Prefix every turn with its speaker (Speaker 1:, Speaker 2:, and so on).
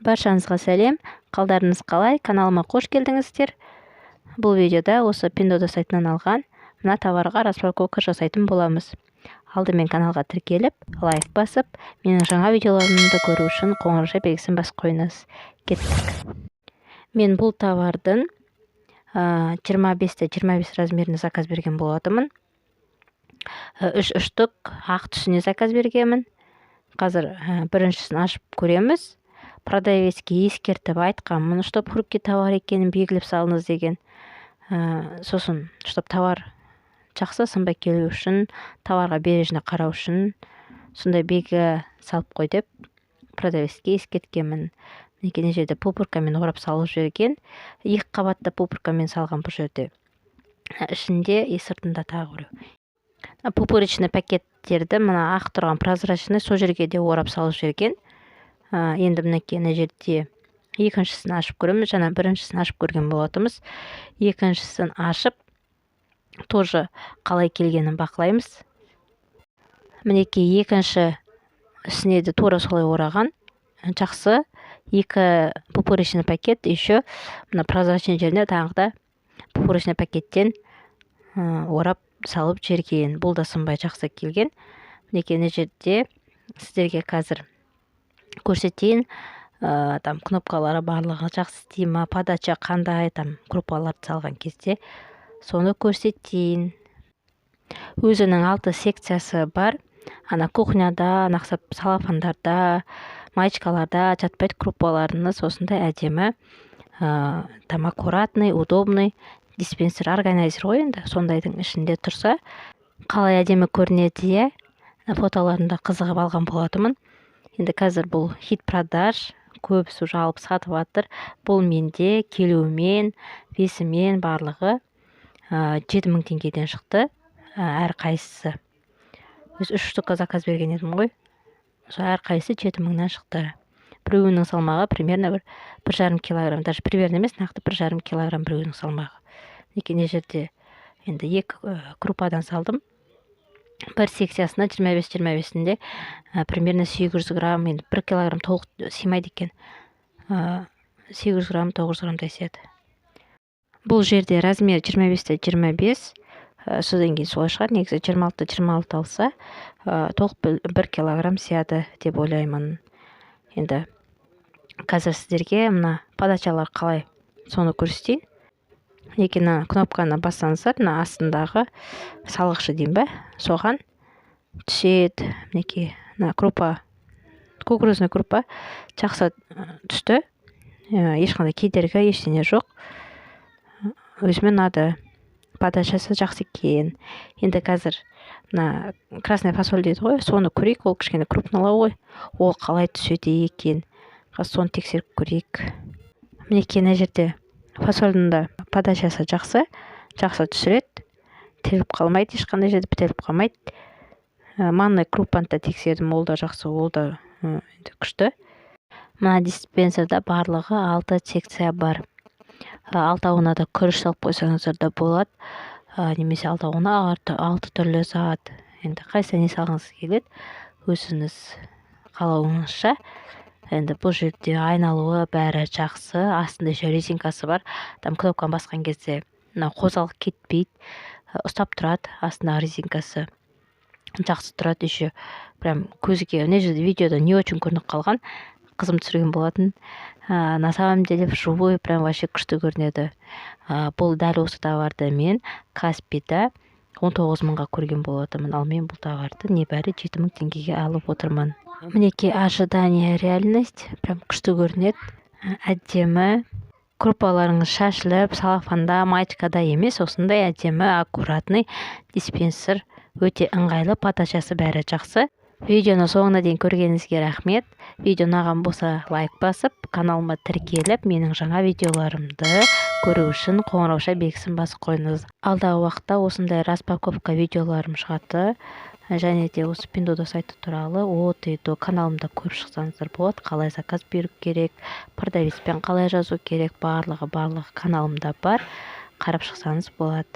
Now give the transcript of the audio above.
Speaker 1: Баршаңызға сәлем, қалдарыңыз қалай? Каналыма қош келдіңіздер. Бұл видеода осы Pinduoduo сайтынан алған мына товарға распаковка жасайтын боламыз. Алдымен каналға тіркеліп, лайк басып, менің жаңа видеоларымды көру үшін қоңырауша белгісін басып қойыңыз. Кеттік. Мен бұл товардың 25-25 размеріне заказ берген болатынмын. 3 штук ақ түсіне заказ бергенмін. Қазір біріншісін ашып көреміз. Продавецке ескертіп айтқанмын, чтоб хрупкий товар екенін белгілеп салыңыз деген. Сосын, чтоб товар жақсы сынбай келу үшін, товарға бережно қарау үшін сондай белгі салып қой деп продавецке ескерткенмін. Мына жерде пупыркамен орап салып жіберген. 2 қабатты пупыркамен салған бұл жерде. Ішінде сыртында тағы біреу. Пупырочный пакеттерді мына ақ тұрған прозрачный сол жерге де орап салып жіберген. Енді мына жерде екіншісін ашып көреміз. Жаңа біріншісін ашып көрген болатынбыз. Екіншісін ашып, тоже қалай келгенін бақылаймыз. Мінекей екіншісіне де тура солай ораған. Жақсы. 2 пупырочный пакет, еще мына прозрачный жеріне тағы да пупырочный пакеттен орап салып жіберген. Бұл да сынбай жақсы келген. Мінекей мына жерде сіздерге қазір көрсетейін. Кнопкалары барлығы жақсы істей ма, подача қандай, группаларды салған кезде соны көрсетейін. Өзінің 6 секциясы бар. Кухняда, салафандарда, маечкаларда жатпайды группаларыңыз осындай әдемі, аккуратный, удобный диспенсер, органайзер ғой енді. Сондайдың ішінде тұрса, қалай әдемі көрінеді, фотоларында қызығып алған болатынмын. Енді қазір бұл хит продаж, көбісі уже алып сатып жатыр. Бұл менде келуімен, весімен барлығы 7000 теңгеден шықты. Әр қайсысы. 3 штука заказ берген едім ғой. Әр қайсысы 7000-нан шықты. Біреуінің салмағы примерно 1,5 килограмм, даже примерно емес, нақты 1,5 килограмм біреуінің салмағы. Мына жерде енді 2 группадан салдым. Бір секциясына 25-25-інде примерно 800 грамм, енді 1 килограмм толық сыймайды екен. 800 грамм, 900 грамм тасиады. Бұл жерде размер 25-25, содан кейін солай шығар, негізі 26-26 алса, толық 1 килограмм сияды деп ойлаймын. Енді қазір сіздерге мына подачалар қалай соны көрсетейін. Мына кнопканы бассаңыздар, мына астындағы салғышы деймін бе, соған түседі. Мына группа, кукурузный группа жақсы түсті. Ешқандай кедергі, ештеңе жоқ. Өзіме ұнады. Подачасы жақсы екен. Енді қазір мына красная фасоль дейді ғой, соны көрейік. Ол кішкене крупнылау ғой. Ол қалай түседі екен. Соны тексеріп көрейік. Мына жерде фасолында подачасы жақсы түсіреді. Бітеліп қалмайды, ешқандай жерде бітеліп қалмайды. Манный крупаны да тексердім, ол да жақсы, ол да күшті. Мына диспенсерда барлығы 6 секция бар. 6-ауына да күріш салып қойсаңыздар да болады. Немесе 6-ауына 6 түрлі зат. Енді қайсыны салғыңыз келеді, өзіңіз қалауыңызша. Енді бұл жерде айналуы бәрі жақсы. Астында еще резинкасы бар. Кнопканы басқан кезде қозғалып кетпейді. Ұстап тұрады. Астындағы резинкасы жақсы тұрады. Еще прям көзге, видеода не очень көрініп қалған. Қызым түсірген болатын. На самом деле вживую прям вообще күшті көрінеді. Бұл дәл осы товарды мен Каспида 19 мыңға көрген болатынмын. Ал мен бұл товарды небәрі 7000 теңгеге алып отырмын. Мінекей ожидание, реальность. Прям күшті көрінеді. Әдемі. Группаларыңыз шашылып, салафанда, маечкада емес, осындай әдемі, аккуратный диспенсер. Өте ыңғайлы, подачасы бәрі жақсы. Видеоны соңына дейін көргеніңізге рахмет. Видео ұнаған болса лайк басып, каналыма тіркеліп, менің жаңа видеоларымды көру үшін қоңырауша белгісін басып қойыңыз. Алдағы уақытта осындай распаковка видеоларым шығады. Және де осы Pinduoduo сайты туралы OOTDO каналымда көріп шықсаңыздар болады. Қалай заказ беру керек, продавецпен қалай жазу керек, барлығы каналымда бар. Қарап шықсаңыз болады.